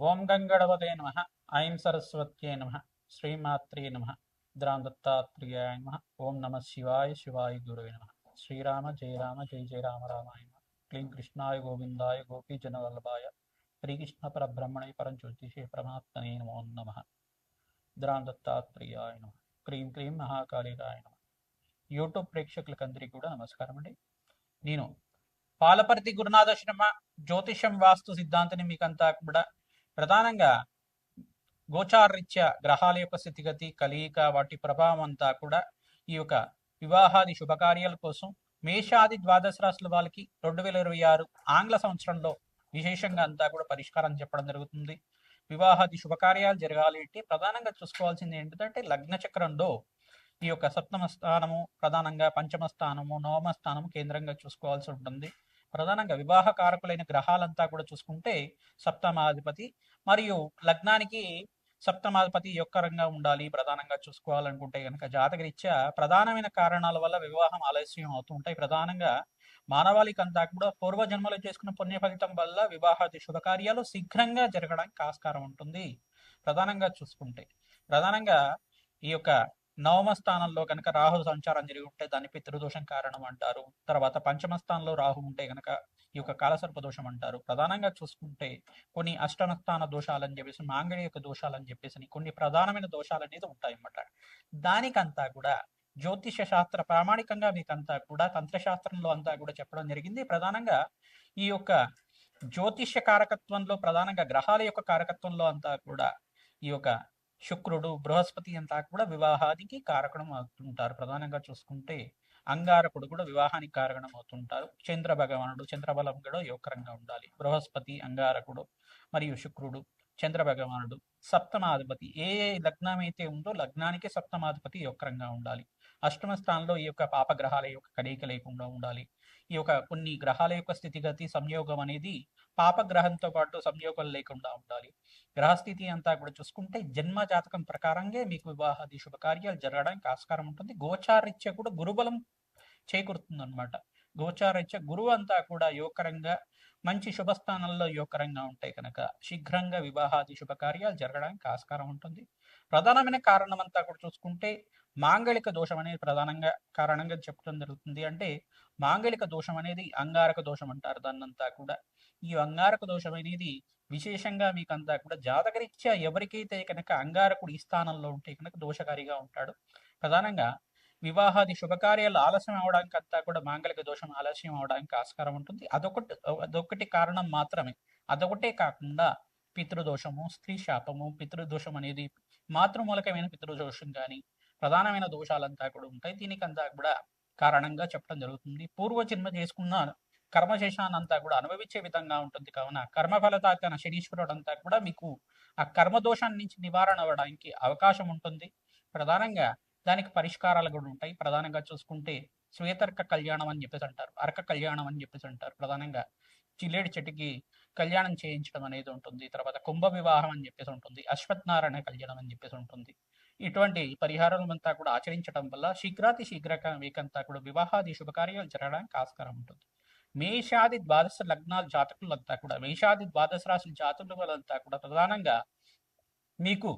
ఓం గంగణపతే నమ. ఐం సరస్వత్యే నమ. శ్రీమాత్రే నమ. ద్రాం దత్తాత్రేయాయ నమ. ఓం నమ శివాయ శివాయ గురువే నమ. శ్రీరామ జయ రామ జయ జయ రామ రామాయ నమ. క్లీం కృష్ణాయ గోవిందాయ గోపీజనవల్లభాయ శ్రీకృష్ణ పరబ్రహ్మణే పరంజ్యోతిషే పరమాత్మనే నమో నమ. ద్రాం దత్తాత్రేయాయ నమ. క్రీం క్లీం మహాకాళికాయ నమ. యూట్యూబ్ ప్రేక్షకులకందరికీ కూడా నమస్కారం అండి. నేను పాలపర్తి గురునాథ శర్మ జ్యోతిషం వాస్తు సిద్ధాంతిని మీకంతా కూడా ప్రధానంగా గోచారరీత్యా గ్రహాల యొక్క స్థితిగతి కలయిక వాటి ప్రభావం అంతా కూడా ఈ యొక్క వివాహాది శుభకార్యాల కోసం మేషాది ద్వాదశ రాశుల వాళ్ళకి 2026 ఆంగ్ల సంవత్సరంలో విశేషంగా అంతా కూడా పరిష్కారం చెప్పడం జరుగుతుంది. వివాహాది శుభకార్యాలు జరగాలి అంటే ప్రధానంగా చూసుకోవాల్సింది ఏంటంటే లగ్న చక్రంలో ఈ యొక్క సప్తమ స్థానము ప్రధానంగా పంచమ స్థానము నవమ స్థానము కేంద్రంగా చూసుకోవాల్సి ఉంటుంది. ప్రధానంగా వివాహ కారకులైన గ్రహాలంతా కూడా చూసుకుంటే సప్తమాధిపతి మరియు లగ్నానికి సప్తమాధిపతి యొక్క రంగా ఉండాలి. ప్రధానంగా చూసుకోవాలనుకుంటే కనుక జాతకరీత్యా ప్రధానమైన కారణాల వల్ల వివాహం ఆలస్యం అవుతూ ఉంటాయి. ప్రధానంగా మానవాళికంతా కూడా పూర్వజన్మలో చేసుకున్న పుణ్య ఫలితం వల్ల వివాహాది శుభకార్యాలు శీఘ్రంగా జరగడానికి ఆస్కారం ఉంటుంది. ప్రధానంగా చూసుకుంటే ప్రధానంగా ఈ యొక్క నవమ స్థానంలో కనుక రాహు సంచారం జరిగి ఉంటే దాన్ని పితృదోషం కారణం అంటారు. తర్వాత పంచమ స్థానంలో రాహు ఉంటే కనుక ఈ యొక్క కాలసర్ప దోషం అంటారు. ప్రధానంగా చూసుకుంటే కొన్ని అష్టమ స్థాన దోషాలని చెప్పేసి మాంగళ్య యొక్క దోషాలని చెప్పేసి కొన్ని ప్రధానమైన దోషాలు అనేది ఉంటాయి అన్నమాట. దానికంతా కూడా జ్యోతిష శాస్త్ర ప్రామాణికంగా మీకంతా కూడా తంత్రశాస్త్రంలో అంతా కూడా చెప్పడం జరిగింది. ప్రధానంగా ఈ యొక్క జ్యోతిష కారకత్వంలో ప్రధానంగా గ్రహాల యొక్క కారకత్వంలో అంతా కూడా ఈ యొక్క శుక్రుడు బృహస్పతి అంతా కూడా వివాహానికి కారకం అవుతుంటారు. ప్రధానంగా చూసుకుంటే అంగారకుడు కూడా వివాహానికి కారణం అవుతుంటారు. చంద్ర భగవానుడు చంద్రబలం కూడా యోగకరంగా ఉండాలి. బృహస్పతి అంగారకుడు మరియు శుక్రుడు చంద్ర భగవానుడు సప్తమాధిపతి ఏ లగ్నం అయితే ఉందో లగ్నానికి సప్తమాధిపతి యోగకరంగా ఉండాలి. అష్టమ స్థానంలో ఈ యొక్క పాపగ్రహాల యొక్క కలయిక లేకుండా ఉండాలి. ఈ యొక్క కొన్ని గ్రహాల యొక్క స్థితిగతి సంయోగం అనేది పాపగ్రహంతో పాటు సంయోగం లేకుండా ఉండాలి. గ్రహస్థితి అంతా కూడా చూసుకుంటే జన్మ జాతకం ప్రకారంగా మీకు వివాహాది శుభకార్యాలు జరగడానికి ఆస్కారం ఉంటుంది. గోచారీత్యా కూడా గురుబలం చేకూరుతుంది అనమాట. గోచారీత్యా గురువు అంతా కూడా యోగకరంగా మంచి శుభస్థానంలో యోగకరంగా ఉంటాయి కనుక శీఘ్రంగా వివాహాది శుభకార్యాలు జరగడానికి ఆస్కారం ఉంటుంది. ప్రధానమైన కారణం అంతా కూడా చూసుకుంటే మాంగళిక దోషం అనేది ప్రధానంగా కారణంగా చెప్పడం జరుగుతుంది. అంటే మాంగళిక దోషం అనేది అంగారక దోషం అంటారు దాన్నంతా కూడా. ఈ అంగారక దోషం అనేది విశేషంగా మీకంతా కూడా జాతకరీత్యా ఎవరికైతే కనుక అంగారకుడు ఈ స్థానంలో ఉంటే కనుక దోషకారిగా ఉంటాడు. ప్రధానంగా వివాహాది శుభకార్యాలు ఆలస్యం అవడానికి అంతా కూడా మాంగళిక దోషం ఆలస్యం అవడానికి ఆస్కారం ఉంటుంది. అదొకటి కారణం మాత్రమే. అదొకటే కాకుండా పితృదోషము స్త్రీ శాపము పితృదోషం అనేది మాతృమూలకమైన పితృదోషం కానీ ప్రధానమైన దోషాలంతా కూడా ఉంటాయి. దీనికంతా కూడా కారణంగా చెప్పడం జరుగుతుంది. పూర్వజన్మ చేసుకున్న కర్మశేషాన్ని అంతా కూడా అనుభవించే విధంగా ఉంటుంది. కావున కర్మఫలతాకన శనీశ్వరుడు అంతా కూడా మీకు ఆ కర్మదోషాన్ని నుంచి నివారణ అవ్వడానికి అవకాశం ఉంటుంది. ప్రధానంగా దానికి పరిష్కారాలు కూడా ఉంటాయి. ప్రధానంగా చూసుకుంటే శ్వేతర్క కళ్యాణం అని చెప్పేసి అంటారు. అర్క కళ్యాణం అని చెప్పేసి అంటారు. ప్రధానంగా చిల్లేడు చెట్టుకి కళ్యాణం చేయించడం అనేది ఉంటుంది. తర్వాత కుంభ వివాహం అని చెప్పేసి ఉంటుంది. అశ్వత్థనారాయణ కళ్యాణం అని చెప్పేసి ఉంటుంది. ఇటువంటి పరిహారాలంతా కూడా ఆచరించడం వల్ల శీఘ్రాతి శీఘ్రంగా మీకంతా కూడా వివాహాది శుభకార్యాలు జరగడానికి ఆస్కారం ఉంటుంది. మేషాది ద్వాదశ లగ్నాల జాతకులంతా కూడా మేషాది ద్వాదశ రాశుల జాతకులంతా కూడా ప్రధానంగా మీకు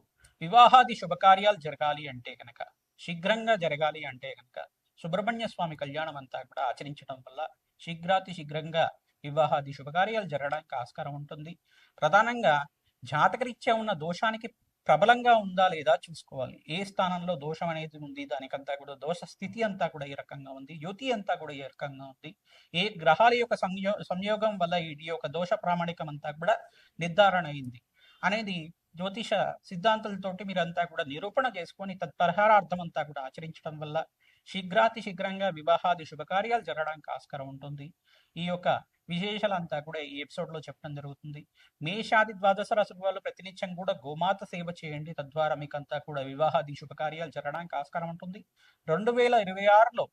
వివాహాది శుభకార్యాలు జరగాలి అంటే కనుక శీఘ్రంగా జరగాలి అంటే కనుక సుబ్రహ్మణ్య స్వామి కళ్యాణం అంతా కూడా ఆచరించడం వల్ల శీఘ్రాతి శీఘ్రంగా వివాహాది శుభకార్యాలు జరగడానికి ఆస్కారం ఉంటుంది. ప్రధానంగా జాతకరీత్యా ఉన్న దోషానికి ప్రబలంగా ఉందా లేదా చూసుకోవాలి. ఏ స్థానంలో దోషం అనేది ఉంది దానికంతా కూడా దోష స్థితి అంతా కూడా ఏ రకంగా ఉంది, యుతి అంతా కూడా ఏ రకంగా ఉంది, ఏ గ్రహాల యొక్క సంయోగం వల్ల ఈ యొక్క దోష ప్రామాణికం అంతా కూడా నిర్ధారణ అయింది అనేది జ్యోతిష సిద్ధాంతాలతోటి మీరంతా కూడా నిరూపణ చేసుకొని తత్పరిహారార్థం అంతా కూడా ఆచరించడం వల్ల శీఘ్రాతి శీఘ్రంగా వివాహాది శుభకార్యాలు జరగడానికి ఆస్కారం ఉంటుంది. ఈ యొక్క విశేషాలంతా కూడా ఈ ఎపిసోడ్ లో చెప్పడం జరుగుతుంది. మేషాది ద్వాదశ రాశి వాళ్ళు ప్రతినిత్యం కూడా గోమాత సేవ చేయండి. తద్వారా మీకంతా కూడా వివాహాది శుభకార్యాలు జరగడానికి ఆస్కారం ఉంటుంది. 2026లో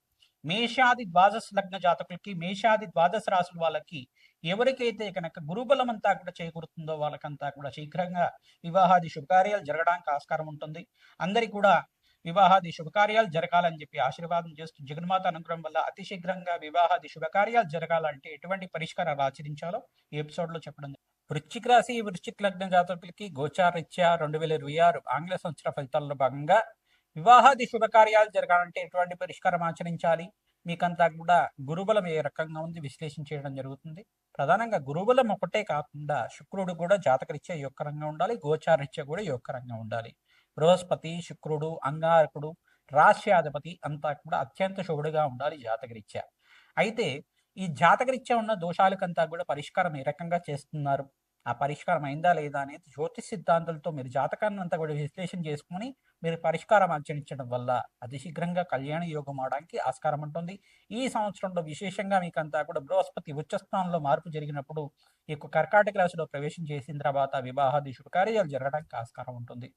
మేషాది ద్వాదశ లగ్న జాతకులకి మేషాది ద్వాదశ రాశుల వాళ్ళకి ఎవరికైతే కనుక గురుబలం అంతా కూడా చేకూరుతుందో వాళ్ళకంతా కూడా శీఘ్రంగా వివాహాది శుభకార్యాలు జరగడానికి ఆస్కారం ఉంటుంది. అందరికి కూడా వివాహాది శుభకార్యాలు జరగాలని చెప్పి ఆశీర్వాదం చేస్తూ జగన్మాత అనుగ్రహం వల్ల అతి శీఘ్రంగా వివాహాది శుభకార్యాలు జరగాలంటే ఎటువంటి పరిష్కారాలు ఆచరించాలో ఈ ఎపిసోడ్ లో చెప్పడం వృశ్చిక రాశి వృశ్చిక లగ్న జాతకులకి గోచారరీత్యా 2026 ఆంగ్ల సంవత్సర ఫలితాల్లో భాగంగా వివాహాది శుభకార్యాలు జరగాలంటే ఎటువంటి పరిష్కారం ఆచరించాలి, మీకంతా కూడా గురుబలం ఏ రకంగా ఉంది విశ్లేషణ చేయడం జరుగుతుంది. ప్రధానంగా గురుబలం ఒకటే కాకుండా శుక్రుడు కూడా జాతకరీత్యా యోగకరంగా ఉండాలి, గోచారరీత్యా కూడా యోగకరంగా ఉండాలి. బృహస్పతి, శుక్రుడు, అంగారకుడు, రాశ్యాధిపతి అంతా కూడా అత్యంత శుభుడుగా ఉండాలి జాతకరీత్యా. అయితే ఈ జాతకరీత్యా ఉన్న దోషాలకంతా కూడా పరిష్కారం ఏ రకంగా చేస్తున్నారు, ఆ పరిష్కారం అయిందా లేదా అనేది జ్యోతిష్ సిద్ధాంతాలతో మీరు జాతకాన్ని అంతా కూడా విశ్లేషణ చేసుకుని మీరు పరిష్కారం ఆచరించడం వల్ల అతి శీఘ్రంగా కళ్యాణ యోగం అవడానికి ఆస్కారం ఉంటుంది. ఈ సంవత్సరంలో విశేషంగా మీకంతా కూడా బృహస్పతి ఉచ్చస్థానంలో మార్పు జరిగినప్పుడు ఈ యొక్క కర్కాటక రాశిలో ప్రవేశం చేసిన తర్వాత వివాహాది శుభకార్యాలు జరగడానికి ఆస్కారం ఉంటుంది.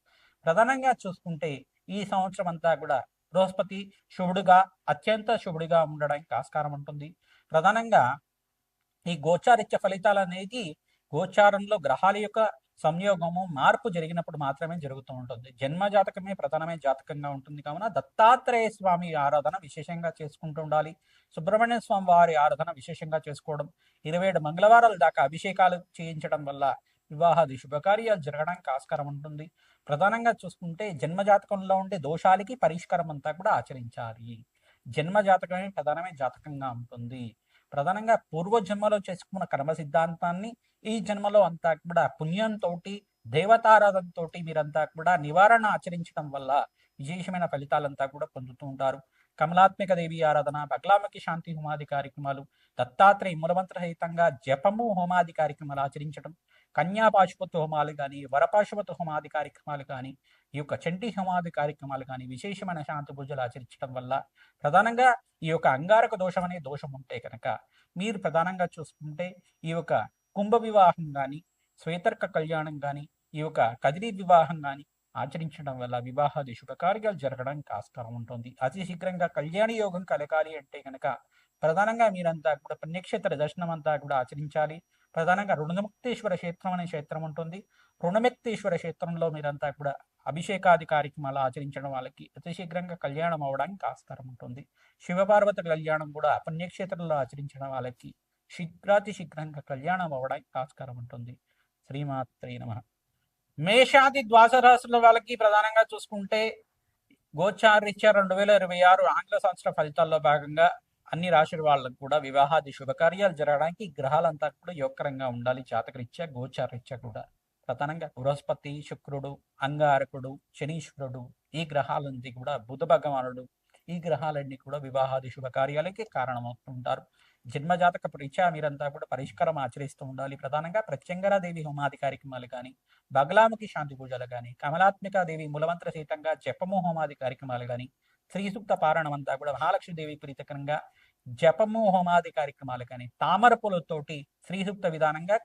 ప్రధానంగా చూసుకుంటే ఈ సంవత్సరం అంతా కూడా బృహస్పతి శుభుడుగా అత్యంత శుభుడిగా ఉండడానికి ఆస్కారం ఉంటుంది. ప్రధానంగా ఈ గోచారిత్య ఫలితాలు అనేది గోచారంలో గ్రహాల యొక్క సంయోగము మార్పు జరిగినప్పుడు మాత్రమే జరుగుతూ ఉంటుంది. జన్మ జాతకమే ప్రధానమైన జాతకంగా ఉంటుంది కావున దత్తాత్రేయ స్వామి ఆరాధన విశేషంగా చేసుకుంటూ ఉండాలి. సుబ్రహ్మణ్య స్వామి వారి ఆరాధన విశేషంగా చేసుకోవడం, 27 మంగళవారాల దాకా అభిషేకాలు చేయించడం వల్ల వివాహాది శుభకార్యాలు జరగడానికి ఆస్కారం ఉంటుంది. ప్రధానంగా చూసుకుంటే జన్మ జాతకంలో ఉండే దోషాలకి పరిష్కారం అంతా కూడా ఆచరించాలి. జన్మ జాతకమే ప్రధానమైన జాతకంగా ఉంటుంది. ప్రధానంగా పూర్వ జన్మలో చేసుకున్న కర్మ సిద్ధాంతాన్ని ఈ జన్మలో అంతా కూడా పుణ్యంతో దేవతారాధనతో మీరంతా కూడా నివారణ ఆచరించడం వల్ల విశేషమైన ఫలితాలంతా కూడా పొందుతూ ఉంటారు. కమలాత్మిక దేవి ఆరాధన, బగలాముఖి శాంతి హోమాది కార్యక్రమాలు, దత్తాత్రేయ మూలమంత్ర సహితంగా జపము హోమాది కార్యక్రమాలు ఆచరించడం, కన్యా పాశుపత హోమాలు కానీ, వరపాశుపత హోమాది కార్యక్రమాలు కానీ, ఈ యొక్క చండీ హోమాది కార్యక్రమాలు కానీ విశేషమైన శాంతి పూజలు ఆచరించడం వల్ల ప్రధానంగా ఈ యొక్క అంగారక దోషం అనే దోషం ఉంటే కనుక మీరు ప్రధానంగా చూసుకుంటే ఈ యొక్క కుంభ వివాహం కానీ, శ్వేతర్క కళ్యాణం కానీ, ఈ యొక్క కదిరి వివాహం కానీ ఆచరించడం వల్ల వివాహాది శుభకార్యాలు జరగడానికి ఆస్కారం ఉంటుంది. అతి శీఘ్రంగా కళ్యాణ యోగం కలగాలి అంటే కనుక ప్రధానంగా మీరంతా కూడా పుణ్యక్షేత్ర దర్శనం అంతా కూడా ఆచరించాలి. ప్రధానంగా రుణముక్తేశ్వర క్షేత్రం అనే క్షేత్రం ఉంటుంది. రుణముక్తేశ్వర క్షేత్రంలో మీరంతా కూడా అభిషేకాది కార్యక్రమాలు ఆచరించడం వాళ్ళకి అతి శీఘ్రంగా కళ్యాణం అవడానికి ఆస్కారం ఉంటుంది. శివపార్వతి కళ్యాణం కూడా పుణ్యక్షేత్రంలో ఆచరించడం వాళ్ళకి శీఘ్రాతి శీఘ్రంగా కళ్యాణం అవ్వడానికి ఆస్కారం ఉంటుంది. శ్రీమాత్రే నమః. మేషాది ద్వాదశ రాశుల వాళ్ళకి ప్రధానంగా చూసుకుంటే గోచారీత్యా 2026 ఆంగ్ల సంవత్సర ఫలితాల్లో భాగంగా అన్ని రాశుల వాళ్ళకు కూడా వివాహాది శుభకార్యాలు జరగడానికి గ్రహాలంతా కూడా యోగకరంగా ఉండాలి. జాతకరీత్యా గోచారరీత్యా కూడా ప్రధానంగా బృహస్పతి, శుక్రుడు, అంగారకుడు, శనీశ్వరుడు, ఈ గ్రహాలన్నీ కూడా బుధ భగవానుడు, ఈ గ్రహాలన్నీ కూడా వివాహాది శుభకార్యాలకి కారణమవుతుంటారు. జన్మజాతక రీత్యా మీరంతా కూడా పరిష్కారం ఆచరిస్తూ ఉండాలి. ప్రధానంగా ప్రత్యంగరాదేవి హోమాది కార్యక్రమాలు కానీ, బగలాముఖి శాంతి పూజలు కానీ, కమలాత్మికాదేవి మూలమంత్ర సహితంగా జపము హోమాది కార్యక్రమాలు కానీ, శ్రీ సూక్త పారాయణం అంతా కూడా మహాలక్ష్మీదేవి ప్రీతికరంగా జపము హోమాది కార్యక్రమాలు కానీ, తామర పూలతోటి శ్రీ సూక్త విధానంగా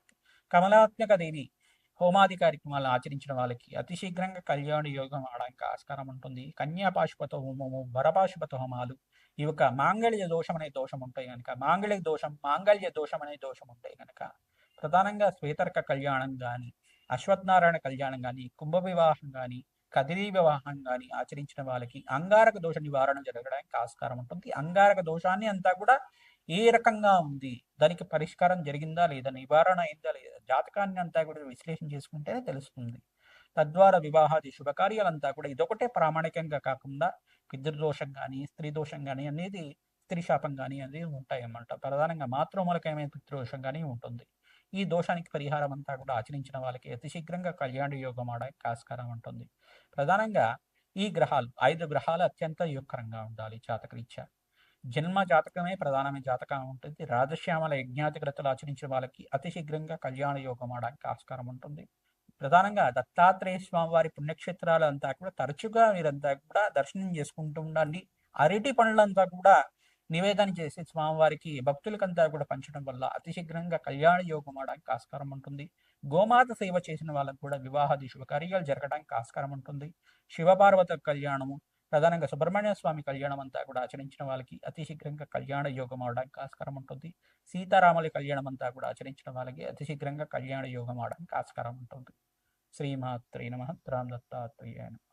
కమలాత్మిక దేవి హోమాది కార్యక్రమాలు ఆచరించిన వాళ్ళకి అతి శీఘ్రంగా కళ్యాణ యోగం అవడానికి ఆస్కారం ఉంటుంది. కన్యా పాశుపత హోమము, వరపాశుపత హోమాలు, ఈ యొక్క మాంగళ్య దోషం అనే దోషం ఉంటాయి కనుక మాంగళ్య దోషం అనే దోషం ఉంటాయి కనుక ప్రధానంగా శ్వేతర్క కళ్యాణం కానీ, అశ్వత్థనారాయణ కళ్యాణం కానీ, కుంభ వివాహం కానీ, కదిరి వివాహం కానీ ఆచరించిన వాళ్ళకి అంగారక దోష నివారణ జరగడానికి ఆస్కారం ఉంటుంది. అంగారక దోషాన్ని అంతా కూడా ఏ రకంగా ఉంది, దానికి పరిష్కారం జరిగిందా లేదా, నివారణ అయిందా లేదా, జాతకాన్ని అంతా కూడా విశ్లేషణ చేసుకుంటేనే తెలుస్తుంది. తద్వారా వివాహాది శుభకార్యాలంతా కూడా ఇదొకటే ప్రామాణికంగా కాకుండా పితృదోషం కానీ, స్త్రీ దోషం కానీ అనేది, స్త్రీ శాపం కానీ అనేది ఉంటాయి అన్నమాట. ప్రధానంగా మాతృమూలకమైన పితృదోషం కానీ ఉంటుంది. ఈ దోషానికి పరిహారం అంతా కూడా ఆచరించిన వాళ్ళకి అతి శీఘ్రంగా కళ్యాణ యోగం అవడానికి ఆస్కారం ఉంటుంది. ప్రధానంగా ఈ గ్రహాలు 5 గ్రహాలు అత్యంత యోగకరంగా ఉండాలి జాతకరీత్యా. జన్మ జాతకమే ప్రధానమైన జాతకం ఉంటుంది. రాజశ్యామల యజ్ఞాతిగ్రతలు ఆచరించిన వాళ్ళకి అతి శీఘ్రంగా కళ్యాణ యోగం అవడానికి ఆస్కారం ఉంటుంది. ప్రధానంగా దత్తాత్రేయ స్వామి వారి పుణ్యక్షేత్రాలు అంతా కూడా తరచుగా మీరంతా కూడా దర్శనం చేసుకుంటూ ఉండండి. అరటి పండ్లంతా కూడా నివేదన చేసి స్వామివారికి భక్తులకంతా కూడా పంచడం వల్ల అతి శీఘ్రంగా కళ్యాణ యోగం అవడానికి ఆస్కారం ఉంటుంది. గోమాత సేవ చేసిన వాళ్ళకు కూడా వివాహాది శుభకార్యాలు జరగడానికి ఆస్కారం ఉంటుంది. శివపార్వత కళ్యాణము, ప్రధానంగా సుబ్రహ్మణ్య స్వామి కళ్యాణం అంతా కూడా ఆచరించిన వాళ్ళకి అతి శీఘ్రంగా కళ్యాణ యోగం అవడానికి ఆస్కారం ఉంటుంది. సీతారాముల కళ్యాణం అంతా కూడా ఆచరించిన వాళ్ళకి అతి శీఘ్రంగా కళ్యాణ యోగం అవడానికి ఆస్కారం ఉంటుంది. శ్రీమాత్రే నమః. రామ్ దత్తాత్రేయాయ నమః.